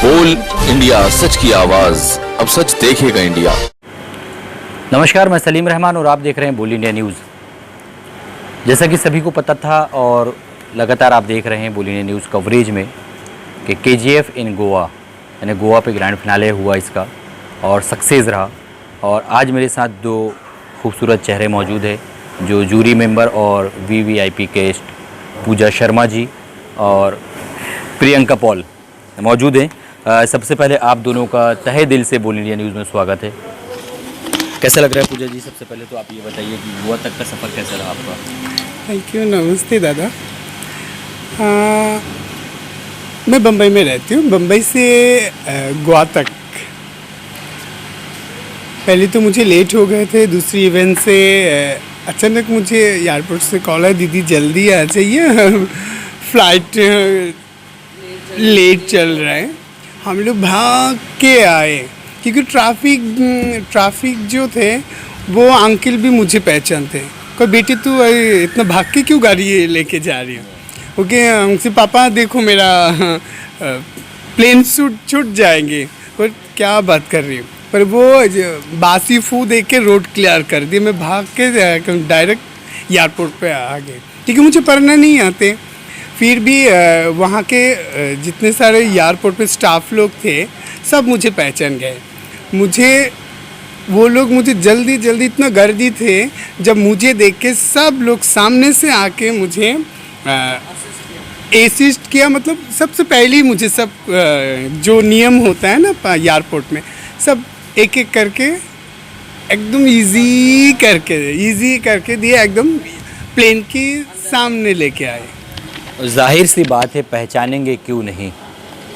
बोल इंडिया, सच की आवाज। अब सच देखेगा इंडिया। नमस्कार, मैं सलीम रहमान और आप देख रहे हैं बोल इंडिया न्यूज़। जैसा कि सभी को पता था और लगातार आप देख रहे हैं बोल इंडिया न्यूज़ कवरेज में कि केजीएफ इन गोवा, यानी गोवा पे ग्रैंड फिनाले हुआ इसका और सक्सेस रहा। और आज मेरे साथ दो खूबसूरत चेहरे मौजूद हैं जो जूरी मेंबर और वीवीआईपी गेस्ट पूजा शर्मा जी और प्रियंका पॉल मौजूद हैं। सबसे पहले आप दोनों का तहे दिल से बोल इंडिया न्यूज़ में स्वागत है। कैसा लग रहा है पूजा जी? सबसे पहले तो आप ये बताइए कि गोवा तक का सफ़र कैसा रहा आपका? थैंक यू, नमस्ते दादा। मैं बम्बई में रहती हूँ। बम्बई से गोवा तक पहले तो मुझे लेट हो गए थे। दूसरी इवेंट से अचानक मुझे एयरपोर्ट से कॉल है, दीदी जल्दी आ जाइए, फ्लाइट लेट चल रहा है। हम लोग भाग के आए क्योंकि ट्रैफिक जो थे वो अंकल भी मुझे पहचानते। कोई बेटी तू इतना भाग के क्यों गाड़ी लेके जा रही हो? ओके हमसे पापा देखो मेरा प्लेन छूट जाएंगे। और क्या बात कर रही हूँ, पर वो बासी फू देख के रोड क्लियर कर दी। मैं भाग के डायरेक्ट एयरपोर्ट पे आ गए क्योंकि मुझे पढ़ना नहीं आते। फिर भी वहाँ के जितने सारे एयरपोर्ट पे स्टाफ लोग थे सब मुझे पहचान गए। वो लोग मुझे जल्दी इतना गर्दी थे, जब मुझे देख के सब लोग सामने से आके मुझे असिस्ट किया। मतलब सबसे पहले ही मुझे सब जो नियम होता है ना एयरपोर्ट में, सब एक एक करके एकदम इजी करके दिए, एकदम प्लेन के सामने लेके आए। जाहिर सी बात है, पहचानेंगे क्यों नहीं,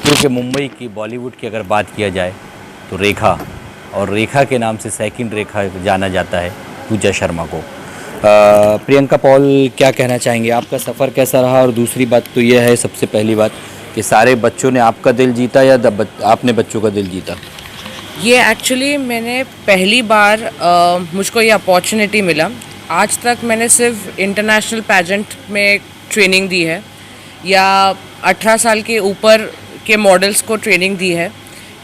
क्योंकि मुंबई की बॉलीवुड की अगर बात किया जाए तो रेखा, और रेखा के नाम से सेकंड रेखा जाना जाता है पूजा शर्मा को। प्रियंका पॉल, क्या कहना चाहेंगे? आपका सफ़र कैसा रहा? और दूसरी बात तो यह है, सबसे पहली बात कि सारे बच्चों ने आपका दिल जीता या आपने बच्चों का दिल जीता? ये एक्चुअली मैंने पहली बार मुझको ये अपॉर्चुनिटी मिला। आज तक मैंने सिर्फ इंटरनेशनल पैजेंट में ट्रेनिंग दी है या 18 साल के ऊपर के मॉडल्स को ट्रेनिंग दी है।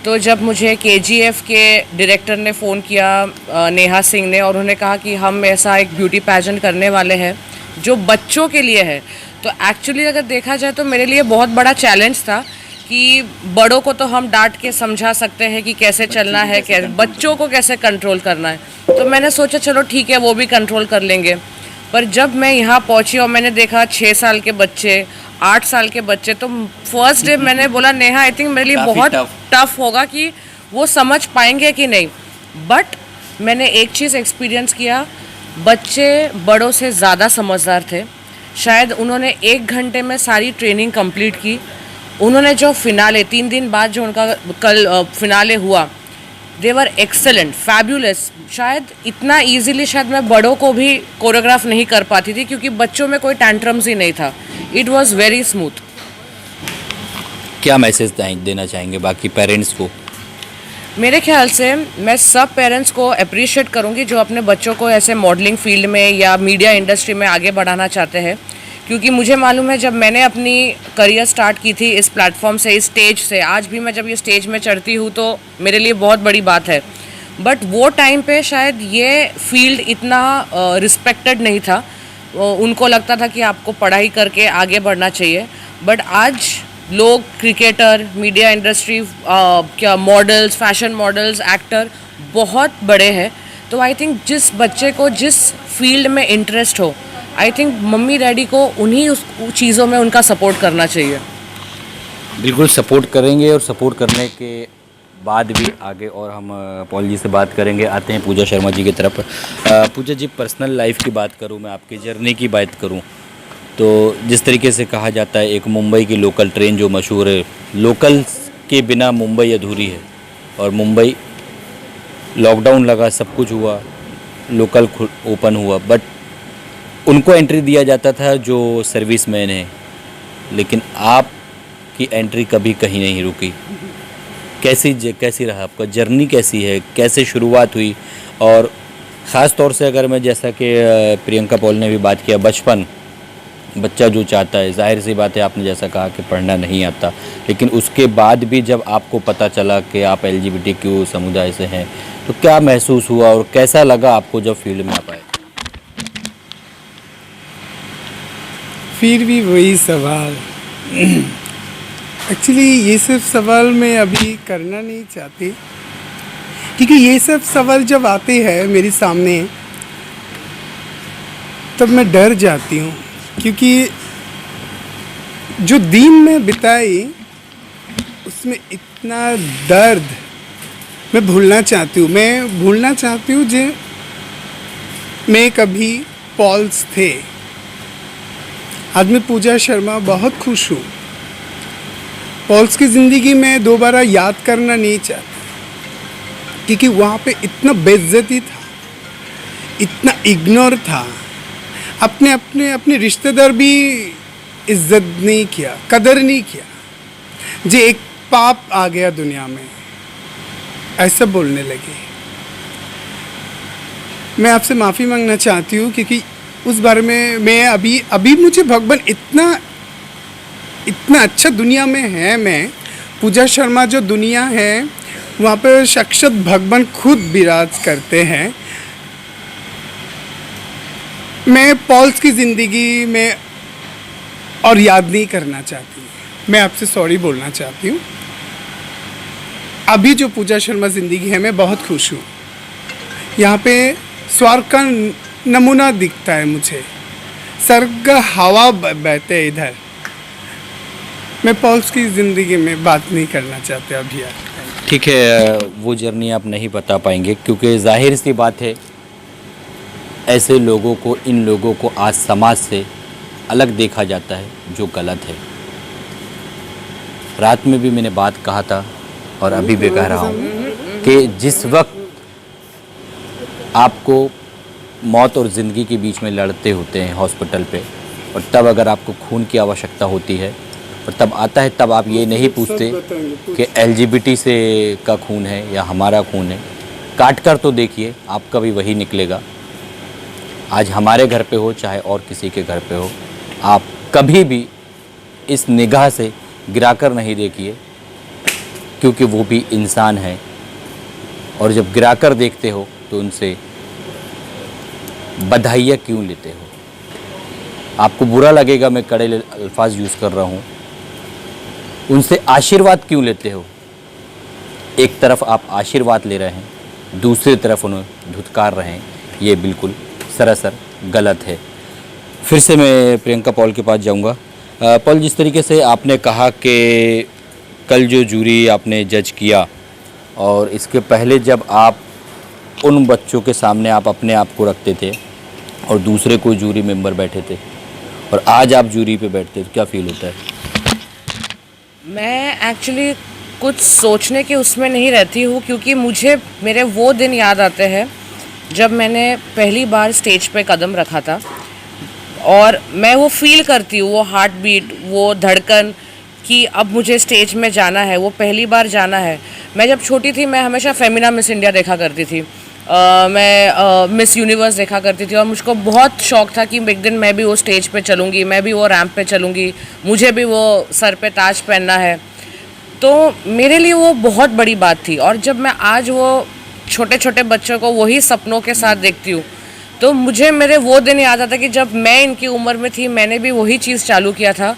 तो जब मुझे केजीएफ के डायरेक्टर ने फ़ोन किया, नेहा सिंह ने, और उन्होंने कहा कि हम ऐसा एक ब्यूटी पैजेंट करने वाले हैं जो बच्चों के लिए है, तो एक्चुअली अगर देखा जाए तो मेरे लिए बहुत बड़ा चैलेंज था कि बड़ों को तो हम डांट के समझा सकते हैं कि कैसे चलना है, कैसे बच्चों को कैसे कंट्रोल करना है। तो मैंने सोचा चलो ठीक है, वो भी कंट्रोल कर लेंगे। पर जब मैं यहाँ पहुँची और मैंने देखा 6 साल के बच्चे, 8 साल के बच्चे, तो फर्स्ट डे मैंने बोला नेहा आई थिंक मेरे लिए बहुत टफ होगा कि वो समझ पाएंगे कि नहीं। बट मैंने एक चीज़ एक्सपीरियंस किया, बच्चे बड़ों से ज़्यादा समझदार थे। शायद उन्होंने 1 घंटे में सारी ट्रेनिंग कंप्लीट की। उन्होंने जो फिनाले 3 दिन बाद जो उनका कल फिनाले हुआ, दे वर एक्सेलेंट, फैब्यूलस। शायद इतना इजीली शायद मैं बड़ों को भी कोरियोग्राफ नहीं कर पाती थी क्योंकि बच्चों में कोई टैंट्रम्स ही नहीं था। It was very smooth. क्या मैसेज देना चाहेंगे बाकी पेरेंट्स को? मेरे ख्याल से मैं सब पेरेंट्स को अप्रिशिएट करूंगी जो अपने बच्चों को ऐसे मॉडलिंग फील्ड में या मीडिया इंडस्ट्री में आगे बढ़ाना चाहते हैं, क्योंकि मुझे मालूम है जब मैंने अपनी करियर स्टार्ट की थी इस प्लेटफॉर्म से, इस स्टेज से, आज भी मैं जब ये स्टेज में चढ़ती हूँ तो मेरे लिए बहुत बड़ी बात है। बट वो टाइम पे शायद ये फील्ड इतना रिस्पेक्टेड नहीं था। उनको लगता था कि आपको पढ़ाई करके आगे बढ़ना चाहिए। बट आज लोग क्रिकेटर, मीडिया इंडस्ट्री, क्या मॉडल्स, फैशन मॉडल्स, एक्टर बहुत बड़े हैं। तो आई थिंक जिस बच्चे को जिस फील्ड में इंटरेस्ट हो, आई थिंक मम्मी डैडी को उन्हीं उस चीज़ों में उनका सपोर्ट करना चाहिए। बिल्कुल सपोर्ट करेंगे, और सपोर्ट करने के बाद भी आगे और हम पॉल जी से बात करेंगे। आते हैं पूजा शर्मा जी की तरफ। पूजा जी, पर्सनल लाइफ की बात करूं, मैं आपकी जर्नी की बात करूं, तो जिस तरीके से कहा जाता है एक मुंबई की लोकल ट्रेन जो मशहूर है, लोकल के बिना मुंबई अधूरी है। और मुंबई लॉकडाउन लगा, सब कुछ हुआ, लोकल ओपन हुआ, बट उनको एंट्री दिया जाता था जो सर्विसमैन है, लेकिन आपकी एंट्री कभी कहीं नहीं रुकी। कैसी रहा आपका जर्नी, कैसी है, कैसे शुरुआत हुई? और ख़ास तौर से अगर मैं, जैसा कि प्रियंका पॉल ने भी बात किया, बचपन बच्चा जो चाहता है, जाहिर सी बात है आपने जैसा कहा कि पढ़ना नहीं आता, लेकिन उसके बाद भी जब आपको पता चला कि आप LGBTQ समुदाय से हैं, तो क्या महसूस हुआ और कैसा लगा आपको जब फील्ड में आप आए? फिर भी वही सवाल। एक्चुअली ये सब सवाल मैं अभी करना नहीं चाहती, क्योंकि ये सब सवाल जब आते हैं मेरे सामने तब मैं डर जाती हूँ, क्योंकि जो दिन में बिताई उसमें इतना दर्द मैं भूलना चाहती हूँ। मैं भूलना चाहती हूँ जो मैं कभी पॉल्स थे। आज मैं पूजा शर्मा बहुत खुश हूँ। पॉल्स की ज़िंदगी में दोबारा याद करना नहीं चाहती, क्योंकि वहाँ पे इतना बेइज्जती था, इतना इग्नोर था। अपने रिश्तेदार भी इज्जत नहीं किया, कदर नहीं किया। जो एक पाप आ गया दुनिया में, ऐसा बोलने लगे। मैं आपसे माफ़ी मांगना चाहती हूँ, क्योंकि उस बारे में मैं अभी मुझे भगवान इतना अच्छा दुनिया में है। मैं पूजा शर्मा जो दुनिया है वहाँ पर साक्षात भगवान खुद विराज करते हैं। मैं पॉल्स की ज़िंदगी में और याद नहीं करना चाहती। मैं आपसे सॉरी बोलना चाहती हूँ। अभी जो पूजा शर्मा ज़िंदगी है मैं बहुत खुश हूँ। यहाँ पे स्वर्ग का नमूना दिखता है मुझे, स्वर्ग का हवा बहते है इधर। मैं पॉल्स की ज़िंदगी में बात नहीं करना चाहते अभी यार। ठीक है, वो जर्नी आप नहीं बता पाएंगे, क्योंकि जाहिर सी बात है ऐसे लोगों को, इन लोगों को आज समाज से अलग देखा जाता है, जो गलत है। रात में भी मैंने बात कहा था और अभी भी कह रहा हूँ कि जिस वक्त आपको मौत और ज़िंदगी के बीच में लड़ते होते हैं हॉस्पिटल पे, और तब अगर आपको खून की आवश्यकता होती है और तब आता है, तब आप ये नहीं पूछते कि LGBT से का खून है या हमारा खून है। काट कर तो देखिए, आपका भी वही निकलेगा। आज हमारे घर पे हो चाहे और किसी के घर पे हो, आप कभी भी इस निगाह से गिराकर नहीं देखिए, क्योंकि वो भी इंसान है। और जब गिराकर देखते हो तो उनसे बधाइयाँ क्यों लेते हो? आपको बुरा लगेगा, मैं कड़े अल्फाज यूज़ कर रहा हूँ। उनसे आशीर्वाद क्यों लेते हो? एक तरफ आप आशीर्वाद ले रहे हैं, दूसरी तरफ उन्हें धुतकार रहे हैं। ये बिल्कुल सरासर गलत है। फिर से मैं प्रियंका पॉल के पास जाऊंगा। पॉल, जिस तरीके से आपने कहा कि कल जो जूरी आपने जज किया, और इसके पहले जब आप उन बच्चों के सामने आप अपने आप को रखते थे और दूसरे कोई जूरी मेंबर बैठे थे, और आज आप जूरी पे बैठते, तो क्या फील होता है? मैं एक्चुअली कुछ सोचने के उसमें नहीं रहती हूँ, क्योंकि मुझे मेरे वो दिन याद आते हैं जब मैंने पहली बार स्टेज पे कदम रखा था, और मैं वो फील करती हूँ, वो हार्ट बीट, वो धड़कन कि अब मुझे स्टेज में जाना है, वो पहली बार जाना है। मैं जब छोटी थी मैं हमेशा फेमिना मिस इंडिया देखा करती थी, मैं मिस यूनिवर्स देखा करती थी, और मुझको बहुत शौक था कि एक दिन मैं भी वो स्टेज पे चलूँगी, मैं भी वो रैंप पे चलूँगी, मुझे भी वो सर पे ताज पहनना है। तो मेरे लिए वो बहुत बड़ी बात थी। और जब मैं आज वो छोटे छोटे बच्चों को वही सपनों के साथ देखती हूँ, तो मुझे मेरे वो दिन याद आता कि जब मैं इनकी उम्र में थी, मैंने भी वही चीज़ चालू किया था।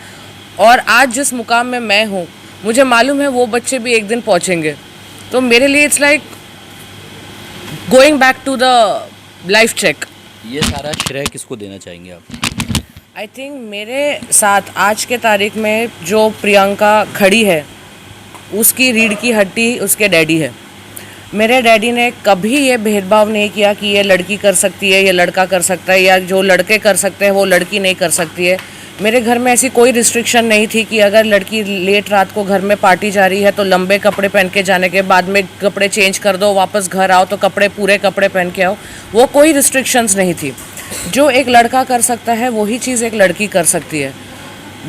और आज जिस मुकाम में मैं हूँ, मुझे मालूम है वो बच्चे भी एक दिन पहुँचेंगे। तो मेरे लिए it's like going back to the life check. ये सारा श्रेय किसको देना चाहेंगे आप? आई थिंक मेरे साथ आज के तारीख में जो प्रियंका खड़ी है, उसकी रीढ़ की हड्डी उसके डैडी है। मेरे डैडी ने कभी ये भेदभाव नहीं किया कि ये लड़की कर सकती है, ये लड़का कर सकता है, या जो लड़के कर सकते हैं वो लड़की नहीं कर सकती है। मेरे घर में ऐसी कोई रिस्ट्रिक्शन नहीं थी कि अगर लड़की लेट रात को घर में पार्टी जा रही है तो लंबे कपड़े पहन के जाने के बाद में कपड़े चेंज कर दो, वापस घर आओ तो पूरे कपड़े पहन के आओ। वो कोई रिस्ट्रिक्शंस नहीं थी। जो एक लड़का कर सकता है वही चीज़ एक लड़की कर सकती है।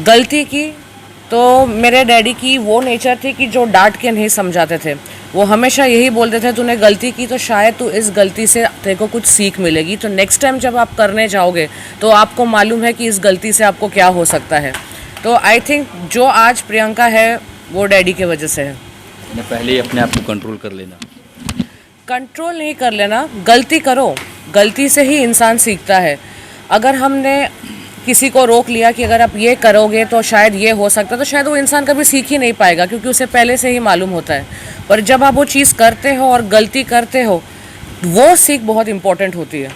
गलती की तो मेरे डैडी की वो नेचर थी कि जो डांट के नहीं समझाते थे। वो हमेशा यही बोलते थे तूने गलती की तो शायद तू इस गलती से तेरे को कुछ सीख मिलेगी, तो नेक्स्ट टाइम जब आप करने जाओगे तो आपको मालूम है कि इस गलती से आपको क्या हो सकता है। तो आई थिंक जो आज प्रियंका है वो डैडी के वजह से है। पहले ही अपने आप को कंट्रोल कर लेना। कंट्रोल नहीं कर लेना, गलती करो, गलती से ही इंसान सीखता है। अगर हमने किसी को रोक लिया कि अगर आप ये करोगे तो शायद ये हो सकता है, तो शायद वो इंसान कभी सीख ही नहीं पाएगा, क्योंकि उसे पहले से ही मालूम होता है। पर जब आप वो चीज़ करते हो और गलती करते हो, वो सीख बहुत इम्पोर्टेंट होती है।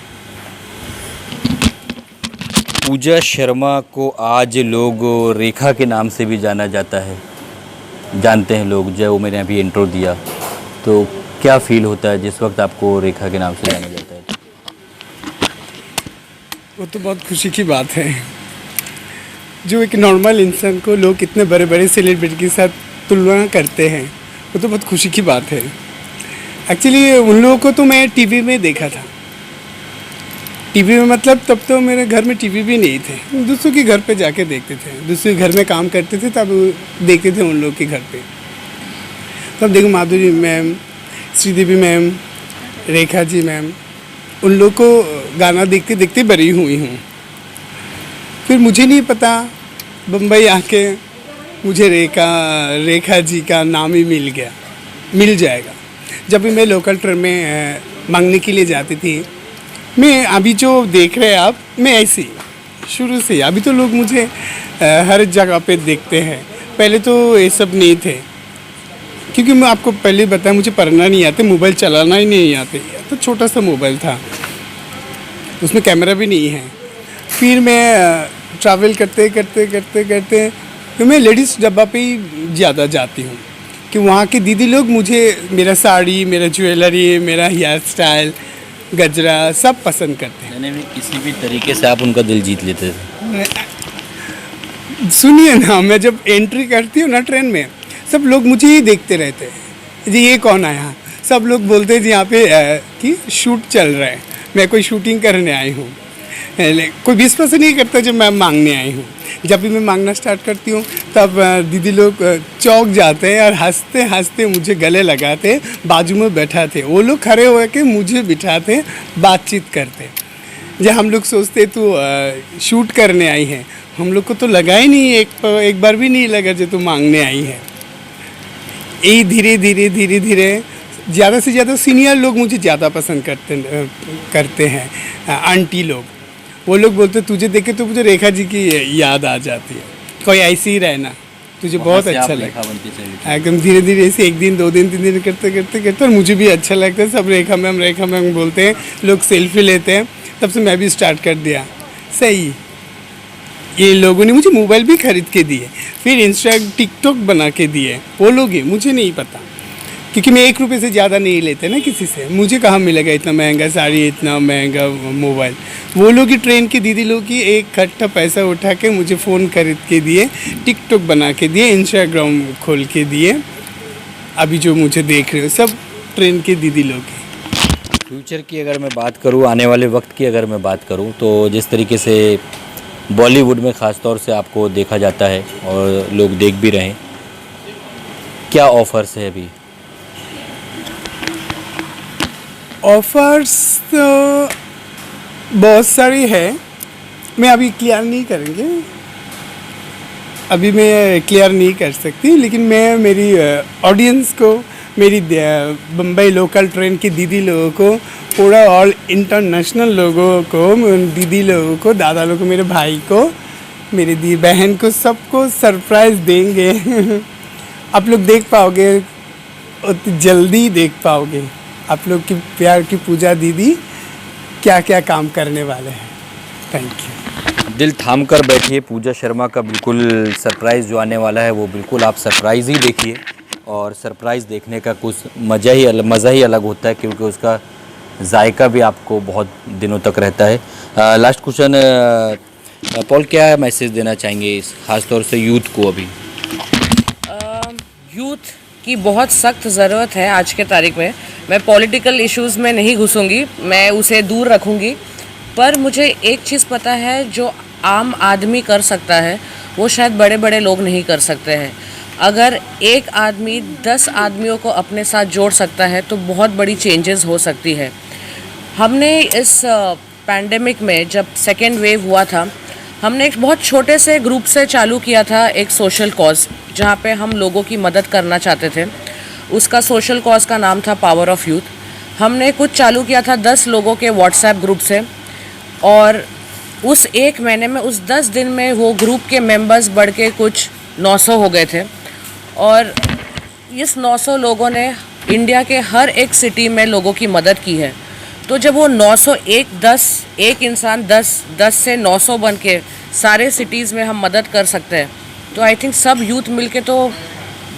पूजा शर्मा को आज लोग रेखा के नाम से भी जाना जाता है, जानते हैं लोग, जो मैंने अभी इंट्रो दिया। तो क्या फील होता है जिस वक्त आपको रेखा के नाम से जाना जाता है? वो तो बहुत खुशी की बात है। जो एक नॉर्मल इंसान को लोग इतने बड़े बड़े सेलिब्रिटी के साथ तुलना करते हैं, वो तो बहुत खुशी की बात है। एक्चुअली उन लोगों को तो मैं टीवी में देखा था। टीवी में मतलब तब तो मेरे घर में टीवी भी नहीं थे, दूसरों के घर पे जाके देखते थे, दूसरे घर में काम करते थे तब देखते थे उन लोग के घर पे। तब देखो माधुरी ma'am, Sridevi ma'am, Rekha ji ma'am, उन लोग को गाना देखते देखते बड़ी हुई हूँ। फिर मुझे नहीं पता बम्बई आके मुझे रेखा जी का नाम ही मिल जाएगा। जब भी मैं लोकल ट्रेन में मांगने के लिए जाती थी, मैं अभी जो देख रहे हैं आप, मैं ऐसे शुरू से, अभी तो लोग मुझे हर जगह पे देखते हैं। पहले तो ये सब नहीं थे, क्योंकि मैं आपको पहले बताया मुझे पढ़ना नहीं आते, मोबाइल चलाना ही नहीं आते, तो छोटा सा मोबाइल था, उसमें कैमरा भी नहीं है। फिर मैं ट्रैवल करते तो मैं लेडीज़ डब्बा पे ही ज़्यादा जाती हूँ, कि वहाँ के दीदी लोग मुझे मेरा साड़ी, मेरा ज्वेलरी, मेरा हेयर स्टाइल, गजरा सब पसंद करते हैं। यानी किसी भी तरीके से आप उनका दिल जीत लेते थे। सुनिए ना, मैं जब एंट्री करती हूँ ना ट्रेन में, सब लोग मुझे ही देखते रहते हैं, जी ये कौन आया। सब लोग बोलते हैं जी यहाँ पे कि शूट चल रहा है, मैं कोई शूटिंग करने आई हूँ। कोई विश्वास नहीं करता जब मैं मांगने आई हूँ। जब भी मैं मांगना स्टार्ट करती हूँ तब दीदी लोग चौंक जाते हैं और हंसते हंसते मुझे गले लगाते, बाजू में बैठाते, वो लोग खड़े होकर मुझे बिठाते, बातचीत करते। जब हम लोग सोचते तो शूट करने आई है, हम लोग को तो लगा ही नहीं, एक बार भी नहीं लगा जो तू मांगने आई है। यही धीरे धीरे ज़्यादा से ज़्यादा सीनियर लोग मुझे ज़्यादा पसंद करते हैं। आंटी लोग, वो लोग बोलते तुझे देखे तो मुझे रेखा जी की याद आ जाती है, कोई ऐसे ही रहना, तुझे बहुत अच्छा लगता है। एकदम धीरे धीरे ऐसे 1 दिन 2 दिन 3 दिन करते और मुझे भी अच्छा लगता है। सब रेखा मैम बोलते हैं, लोग सेल्फी लेते हैं, तब से मैं भी स्टार्ट कर दिया। सही, ये लोगों ने मुझे मोबाइल भी खरीद के दिए, फिर इंस्टाग्राम टिकटॉक बना के दिए, वो लोग ही, मुझे नहीं पता, क्योंकि मैं 1 रुपये से ज़्यादा नहीं लेते ना किसी से। मुझे कहाँ मिलेगा इतना महंगा साड़ी, इतना महंगा मोबाइल। वो लोग ही, ट्रेन की दीदी लोग ही एक इकट्ठा पैसा उठा के मुझे फ़ोन खरीद के दिए, टिकटॉक बना के दिए, इंस्टाग्राम खोल के दिए। अभी जो मुझे देख रहे हो सब ट्रेन के दीदी लोग हैं। फ्यूचर की अगर मैं बात करूँ, आने वाले वक्त की अगर मैं बात करूँ, तो जिस तरीके से बॉलीवुड में ख़ास तौर से आपको देखा जाता है और लोग देख भी रहे हैं, क्या ऑफ़र्स है अभी? ऑफर्स तो बहुत सारी है, मैं अभी क्लियर नहीं करेंगे, अभी मैं क्लियर नहीं कर सकती, लेकिन मैं मेरी ऑडियंस को, मेरी बम्बई लोकल ट्रेन की दीदी लोगों को, पूरा ऑल इंटरनेशनल लोगों को, दीदी लोगों को, दादा लोगों को, मेरे भाई को, मेरी दी बहन को, सबको सरप्राइज़ देंगे। आप लोग देख पाओगे, जल्दी देख पाओगे आप लोग की प्यार की पूजा दीदी क्या क्या काम करने वाले हैं। Thank you. दिल थाम कर बैठिए, पूजा शर्मा का बिल्कुल सरप्राइज़ जो आने वाला है वो बिल्कुल आप सरप्राइज़ ही देखिए, और सरप्राइज़ देखने का कुछ मज़ा ही अलग होता है, क्योंकि उसका जायका भी आपको बहुत दिनों तक रहता है। लास्ट क्वेश्चन, पॉल, क्या मैसेज देना चाहेंगे ख़ास तौर से यूथ को? अभी यूथ की बहुत सख्त ज़रूरत है आज के तारीख में। मैं पॉलिटिकल इश्यूज़ में नहीं घुसूंगी, मैं उसे दूर रखूंगी, पर मुझे एक चीज़ पता है, जो आम आदमी कर सकता है वो शायद बड़े बड़े लोग नहीं कर सकते हैं। अगर एक आदमी 10 आदमियों को अपने साथ जोड़ सकता है तो बहुत बड़ी चेंजेस हो सकती है। हमने इस पैंडेमिक में जब सेकेंड वेव हुआ था, हमने एक बहुत छोटे से ग्रुप से चालू किया था एक सोशल कॉज, जहाँ पे हम लोगों की मदद करना चाहते थे। उसका सोशल कॉज का नाम था पावर ऑफ यूथ। हमने कुछ चालू किया था 10 लोगों के व्हाट्सएप ग्रुप से, और उस एक महीने में, उस 10 दिन में वो ग्रुप के मेंबर्स बढ़ के कुछ 900 हो गए थे। और इस 900 लोगों ने इंडिया के हर एक सिटी में लोगों की मदद की है। तो जब वो 900 एक इंसान 10 से 900 बन के सारे सिटीज़ में हम मदद कर सकते हैं, तो आई थिंक सब यूथ मिलके तो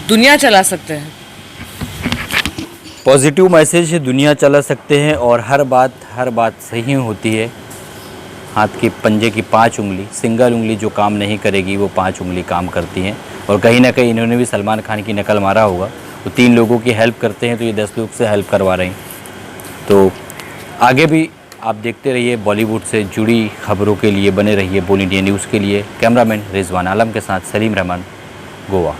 दुनिया चला सकते हैं। पॉजिटिव मैसेज से दुनिया चला सकते हैं, और हर बात सही होती है। हाथ के पंजे की 5 उंगली, सिंगल उंगली जो काम नहीं करेगी वो 5 उंगली काम करती हैं। और कहीं ना कहीं इन्होंने भी सलमान खान की नकल मारा होगा। वो 3 लोगों की हेल्प करते हैं तो ये 10 लोग से हेल्प करवा रहे हैं। तो आगे भी आप देखते रहिए, बॉलीवुड से जुड़ी खबरों के लिए बने रहिए बोल इंडिया न्यूज़ के लिए। कैमरामैन रिजवान आलम के साथ सलीम रहमान, गोवा।